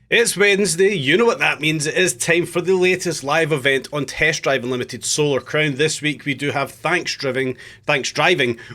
It's Wednesday, you know what that means. It is time for the latest live event on Test Drive Unlimited Solar Crown. This week we do have Thanks Driving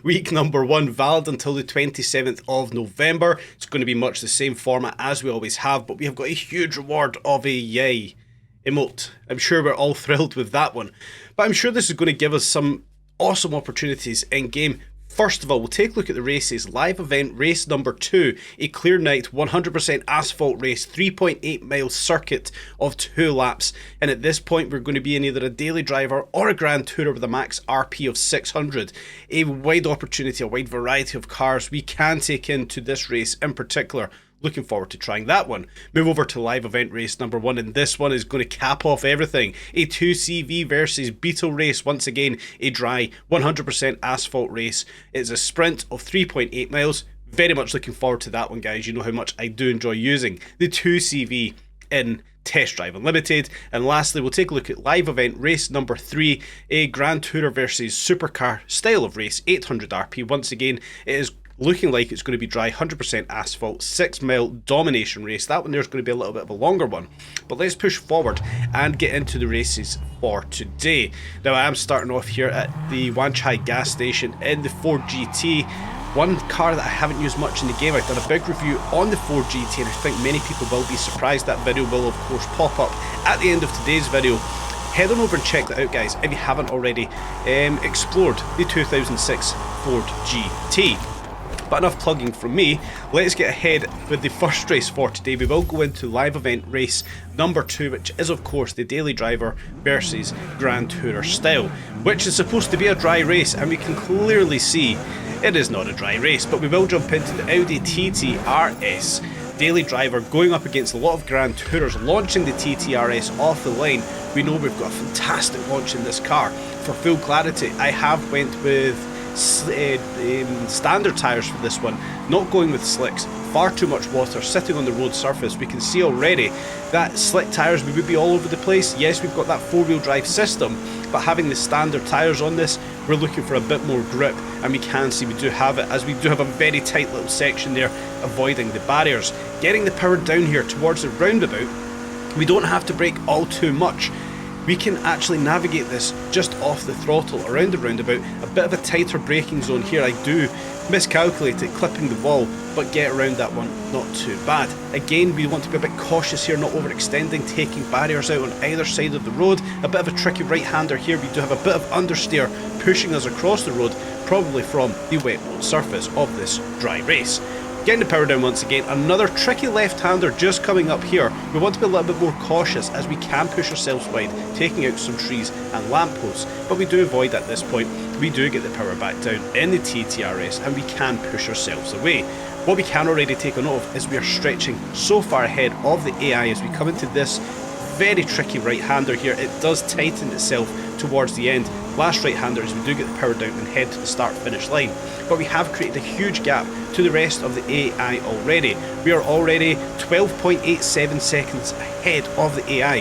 week number 1, valid until the 27th of November. It's going to be much the same format as we always have, but we have got a huge reward of a yay emote. I'm sure we're all thrilled with that one, but I'm sure this is going to give us some awesome opportunities in game. First of all, we'll take a look at the races. Live event race number 2, a clear night 100% asphalt race, 3.8 mile circuit of 2 laps. And at this point, we're going to be in either a daily driver or a grand tourer with a max RP of 600. A wide opportunity, a wide variety of cars we can take into this race in particular. Looking forward to trying that one. Move over to live event race number 1, and this one is going to cap off everything. A 2CV versus Beetle race, once again a dry 100% asphalt race. It's a sprint of 3.8 miles. Very much looking forward to that one, guys. You know how much I do enjoy using the 2CV in Test Drive Unlimited. And lastly, we'll take a look at live event race number 3, a Grand Tourer versus Supercar style of race, 800 RP. Once again, it is looking like it's going to be dry 100% asphalt, 6 mile domination race. That one there's going to be a little bit of a longer one, but let's push forward and get into the races for today. Now I am starting off here at the Wanchai gas station in the Ford GT, one car that I haven't used much in the game. I've done a big review on the Ford GT and I think many people will be surprised. That video will of course pop up at the end of today's video. Head on over and check that out, guys, if you haven't already explored the 2006 Ford GT. But enough plugging from me, let's get ahead with the first race for today. We will go into live event race number 2, which is of course the daily driver versus Grand Tourer style, which is supposed to be a dry race, and we can clearly see it is not a dry race. But we will jump into the Audi TT RS daily driver going up against a lot of Grand Tourers, launching the TT RS off the line. We know we've got a fantastic launch in this car. For full clarity, I have went with standard tyres for this one, not going with slicks. Far too much water sitting on the road surface. We can see already that slick tyres, we would be all over the place. Yes, we've got that 4-wheel drive system, but having the standard tyres on this, we're looking for a bit more grip, and we can see we do have it, as we do have a very tight little section there avoiding the barriers. Getting the power down here towards the roundabout, we don't have to brake all too much. We can actually navigate this just off the throttle around the roundabout. A bit of a tighter braking zone here. I do miscalculate it, clipping the wall, but get around that one, not too bad. Again, we want to be a bit cautious here, not overextending, taking barriers out on either side of the road. A bit of a tricky right-hander here. We do have a bit of understeer pushing us across the road, probably from the wet road surface of this dry race. Getting the power down once again. Another tricky left-hander just coming up here. We want to be a little bit more cautious as we can push ourselves wide, taking out some trees and lampposts, but we do avoid at this point. We do get the power back down in the TTRS and we can push ourselves away. What we can already take a note of is we are stretching so far ahead of the AI as we come into this very tricky right-hander here. It does tighten itself towards the end. Last right-hander as we do get the power down and head to the start-finish line. But we have created a huge gap to the rest of the AI already. We are already 12.87 seconds ahead of the AI.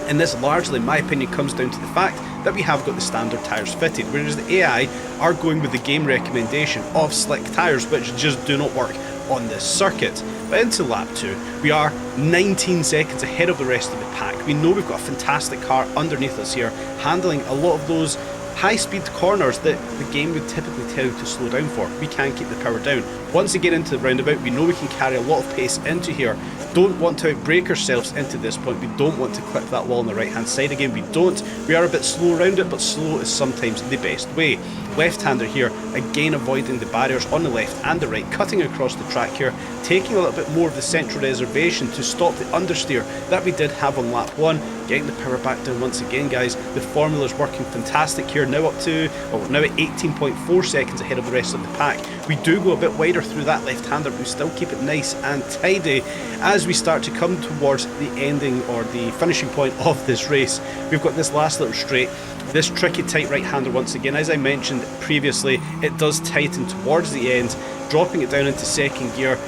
And this largely, in my opinion, comes down to the fact that we have got the standard tyres fitted, whereas the AI are going with the game recommendation of slick tyres, which just do not work on this circuit. But into lap 2, we are 19 seconds ahead of the rest of the pack. We know we've got a fantastic car underneath us here, handling a lot of those high-speed corners that the game would typically tell you to slow down for. We can keep the power down. Once we get into the roundabout, we know we can carry a lot of pace into here. Don't want to outbrake ourselves into this point. We don't want to clip that wall on the right-hand side again. We don't. We are a bit slow around it, but slow is sometimes the best way. Left-hander here, again avoiding the barriers on the left and the right, cutting across the track here, taking a little bit more of the central reservation to stop the understeer that we did have on lap 1. Getting the power back down once again, guys. The formula is working fantastic here, now up to, or now at 18.4 seconds ahead of the rest of the pack. We do go a bit wider through that left-hander, but we still keep it nice and tidy as we start to come towards the ending or the finishing point of this race. We've got this last little straight, this tricky tight right-hander once again. As I mentioned previously, it does tighten towards the end, dropping it down into second gear.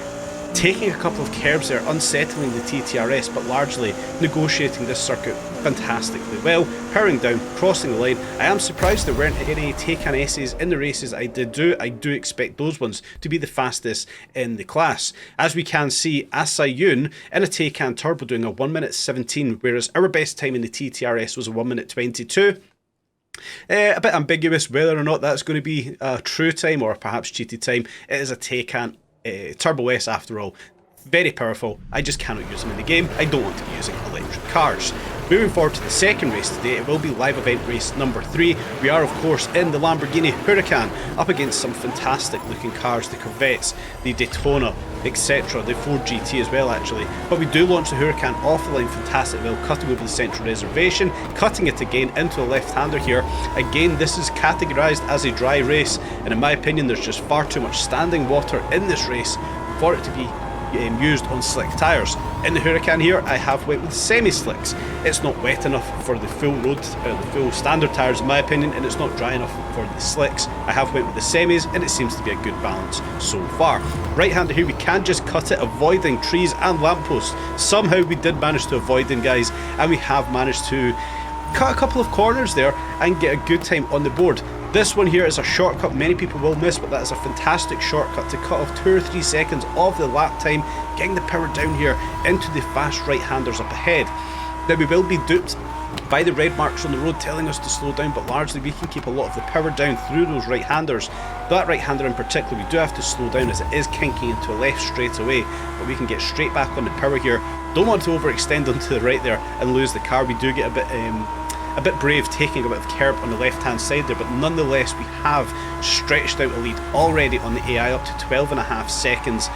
taking a couple of curbs there, unsettling the TTRS, but largely negotiating this circuit fantastically well, powering down, crossing the line. I am surprised there weren't any Taycan S's in the races I did do. I do expect those ones to be the fastest in the class. As we can see, Asayun in a Taycan Turbo doing a 1 minute 17, whereas our best time in the TTRS was a 1 minute 22. A bit ambiguous whether or not that's going to be a true time or perhaps cheated time. It is a Taycan Turbo S after all. Very powerful. I just cannot use them in the game. I don't want to be using electric cars. Moving forward to the second race today, it will be live event race number 3. We are of course in the Lamborghini Huracan, up against some fantastic looking cars, the Corvettes, the Daytona, etc, the Ford GT as well actually. But we do launch the Huracan off the line fantastic well, cutting over the central reservation, cutting it again into a left-hander here. Again, this is categorised as a dry race, and in my opinion there's just far too much standing water in this race for it to be used on slick tyres. In the Huracan here, I have went with semi-slicks. It's not wet enough for the full road, the full standard tyres in my opinion, and it's not dry enough for the slicks. I have went with the semis, and it seems to be a good balance so far. Right-hander here, we can just cut it, avoiding trees and lampposts. Somehow we did manage to avoid them, guys, and we have managed to cut a couple of corners there and get a good time on the board. This one here is a shortcut many people will miss, but that is a fantastic shortcut to cut off 2 or 3 seconds of the lap time, getting the power down here into the fast right-handers up ahead. Now we will be duped by the red marks on the road telling us to slow down, but largely we can keep a lot of the power down through those right-handers. That right-hander in particular, we do have to slow down as it is kinking into a left straight away, but we can get straight back on the power here. Don't want to overextend onto the right there and lose the car. We do get a bit brave taking a bit of curb on the left hand side there, but nonetheless we have stretched out a lead already on the AI up to 12.5 seconds.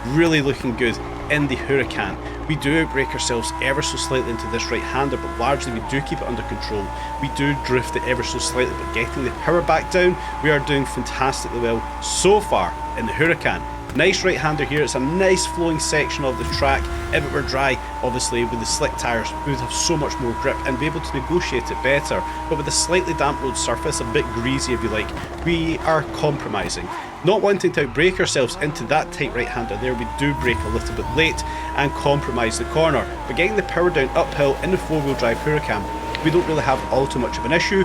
Really looking good in the Huracan. We do outbrake ourselves ever so slightly into this right hander, but largely we do keep it under control. We do drift it ever so slightly, but getting the power back down, we are doing fantastically well so far in the Huracan. Nice right-hander here. It's a nice flowing section of the track. If it were dry, obviously with the slick tyres, we would have so much more grip and be able to negotiate it better. But with a slightly damp road surface, a bit greasy if you like, we are compromising. Not wanting to outbrake ourselves into that tight right-hander there, we do brake a little bit late and compromise the corner. But getting the power down uphill in the 4-wheel drive Huracan, we don't really have all too much of an issue.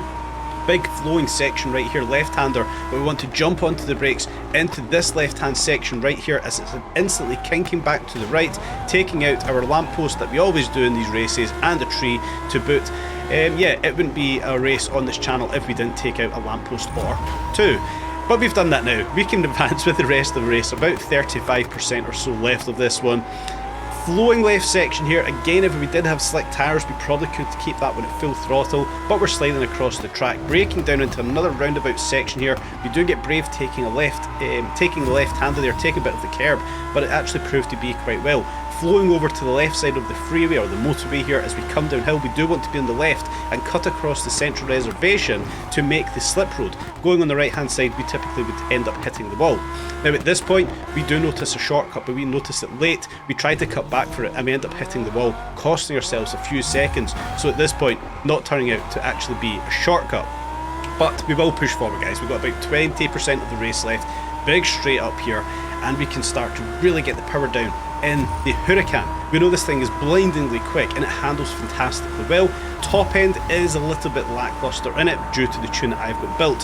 Big flowing section right here, left-hander, but we want to jump onto the brakes into this left-hand section right here as it's instantly kinking back to the right, taking out our lamppost that we always do in these races and a tree to boot. Yeah, it wouldn't be a race on this channel if we didn't take out a lamppost or two. But we've done that now. We can advance with the rest of the race, about 35% or so left of this one. Flowing left section here, again if we did have slick tyres we probably could keep that one at full throttle, but we're sliding across the track, braking down into another roundabout section here. We do get brave taking the left-hander there, taking a bit of the curb, but it actually proved to be quite well. Flowing over to the left side of the freeway or the motorway here as we come downhill, we do want to be on the left and cut across the central reservation to make the slip road. Going on the right hand side we typically would end up hitting the wall. Now at this point we do notice a shortcut, but we notice it late. We try to cut back for it and we end up hitting the wall, costing ourselves a few seconds. So at this point, not turning out to actually be a shortcut. But we will push forward, guys. We've got about 20% of the race left. Big straight up here, and we can start to really get the power down in the Huracan. We know this thing is blindingly quick and it handles fantastically well. Top end is a little bit lackluster in it due to the tune that I've got built.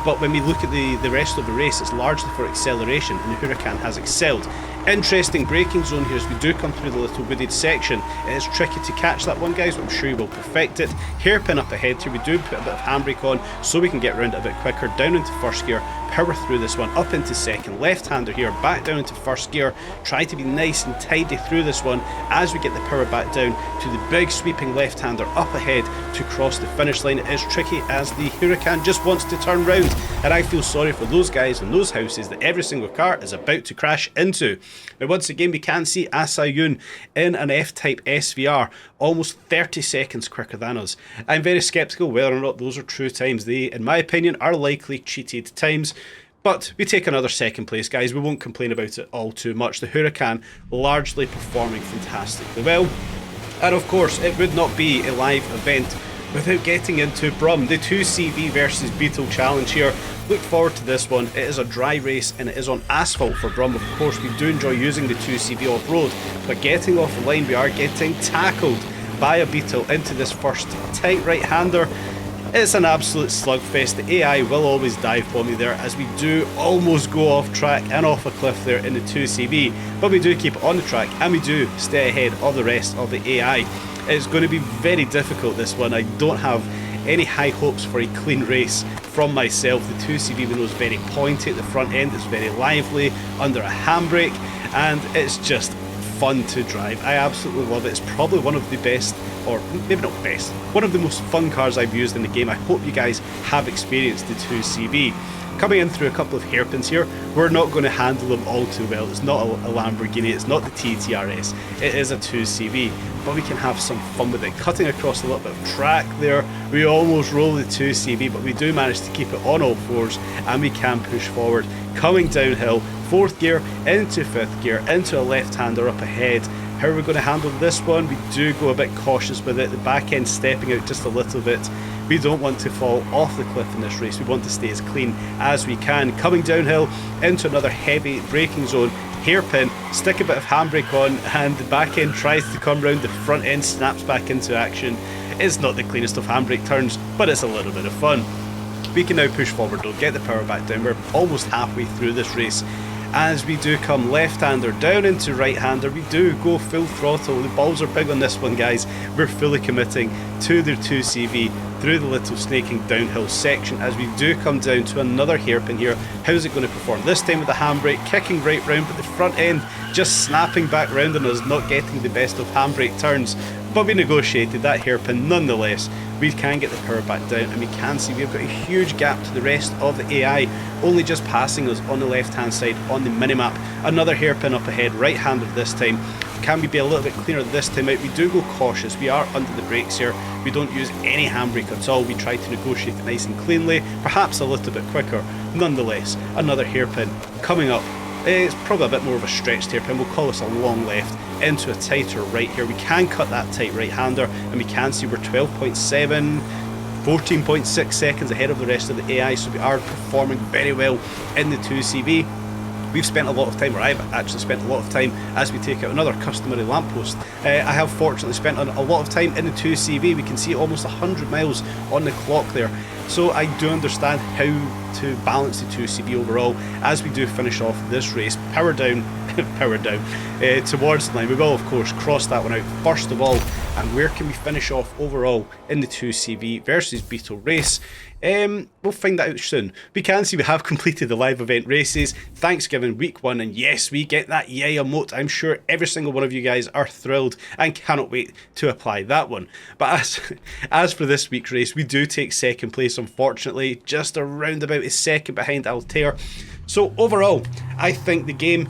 But when we look at the rest of the race, it's largely for acceleration, and the Huracan has excelled. Interesting braking zone here as we do come through the little wooded section. It is tricky to catch that one, guys, but I'm sure you will perfect it. Hairpin up ahead here, we do put a bit of handbrake on so we can get around it a bit quicker. Down into first gear, power through this one, up into second, left-hander here, back down into first gear. Try to be nice and tidy through this one as we get the power back down to the big sweeping left-hander up ahead to cross the finish line. It is tricky as the Huracan just wants to turn round, and I feel sorry for those guys in those houses that every single car is about to crash into. Now once again we can see Asayun in an F-Type SVR almost 30 seconds quicker than us. I'm very sceptical whether or not those are true times. They, in my opinion, are likely cheated times. But we take another second place, guys. We won't complain about it all too much. The Huracan largely performing fantastically well. And of course, it would not be a live event without getting into Brum, the 2CV versus Beetle challenge here. Look forward to this one. It is a dry race and it is on asphalt for Brum. Of course, we do enjoy using the 2CV off-road, but getting off the line, we are getting tackled by a Beetle into this first tight right-hander. It's an absolute slugfest. The AI will always dive bomb me there, as we do almost go off track and off a cliff there in the 2CV, but we do keep it on the track and we do stay ahead of the rest of the AI. It's going to be very difficult, this one. I don't have any high hopes for a clean race from myself. The 2CV, we know, is very pointy at the front end, it's very lively under a handbrake, and it's just fun to drive. I absolutely love it. It's probably one of the best, or maybe not best, one of the most fun cars I've used in the game. I hope you guys have experienced the 2CV. Coming in through a couple of hairpins here, we're not going to handle them all too well. It's not a Lamborghini, it's not the TTRS, it is a 2CV, but we can have some fun with it. Cutting across a little bit of track there, we almost roll the 2CV, but we do manage to keep it on all fours and we can push forward. Coming downhill, 4th gear into 5th gear, into a left-hander up ahead. How are we going to handle this one? We do go a bit cautious with it, the back end stepping out just a little bit. We don't want to fall off the cliff in this race, we want to stay as clean as we can. Coming downhill into another heavy braking zone, hairpin, stick a bit of handbrake on, and the back end tries to come round, the front end snaps back into action. It's not the cleanest of handbrake turns, but it's a little bit of fun. We can now push forward though, get the power back down. We're almost halfway through this race. As we do come left-hander down into right-hander, we do go full throttle. The balls are big on this one, guys. We're fully committing to the 2CV through the little snaking downhill section as we do come down to another hairpin here. How's it going to perform? This time with the handbrake, kicking right round, but the front end just snapping back round on us, not getting the best of handbrake turns. But we negotiated that hairpin nonetheless. We can get the power back down and we can see we've got a huge gap to the rest of the AI, only just passing us on the left hand side on the minimap. Another hairpin up ahead, right-handed this time. Can we be a little bit cleaner this time out? We do go cautious, we are under the brakes here, we don't use any handbrake at all, we try to negotiate it nice and cleanly, perhaps a little bit quicker. Nonetheless, another hairpin coming up. It's probably a bit more of a stretched hairpin, we'll call this a long left, into a tighter right here. We can cut that tight right-hander and we can see we're 12.7, 14.6 seconds ahead of the rest of the AI, so we are performing very well in the 2CV. We've spent a lot of time, or I've actually spent a lot of time, as we take out another customary lamppost. I have fortunately spent a lot of time in the 2CV. We can see almost 100 miles on the clock there. So I do understand how to balance the 2CV overall as we do finish off this race. Power down, power down, towards the line. We will of course cross that one out first of all. And where can we finish off overall in the 2CV versus Beetle race? We'll find that out soon. We can see we have completed the live event races, Thanksgiving week 1, and yes, we get that yay emote. I'm sure every single one of you guys are thrilled and cannot wait to apply that one. But as for this week's race, we do take second place, unfortunately, just around about a second behind Altair. So overall, I think the game,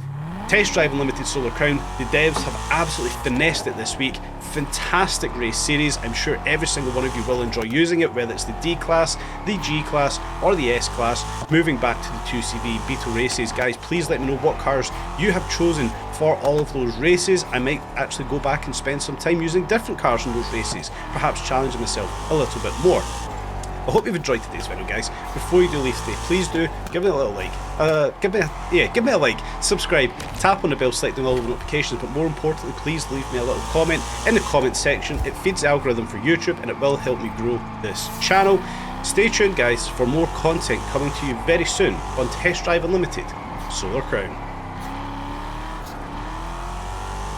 Test Drive Unlimited Solar Crown, the devs have absolutely finessed it this week. Fantastic race series. I'm sure every single one of you will enjoy using it, whether it's the D class, the G class, or the S class. Moving back to the 2CV Beetle races, guys, please let me know what cars you have chosen for all of those races. I might actually go back and spend some time using different cars in those races, perhaps challenging myself a little bit more. I hope you've enjoyed today's video, guys. Before you do leave today, please do give me a little like. Give me a like, subscribe, tap on the bell, selecting all of the notifications, but more importantly, please leave me a little comment in the comment section. It feeds the algorithm for YouTube and it will help me grow this channel. Stay tuned, guys, for more content coming to you very soon on Test Drive Unlimited Solar Crown.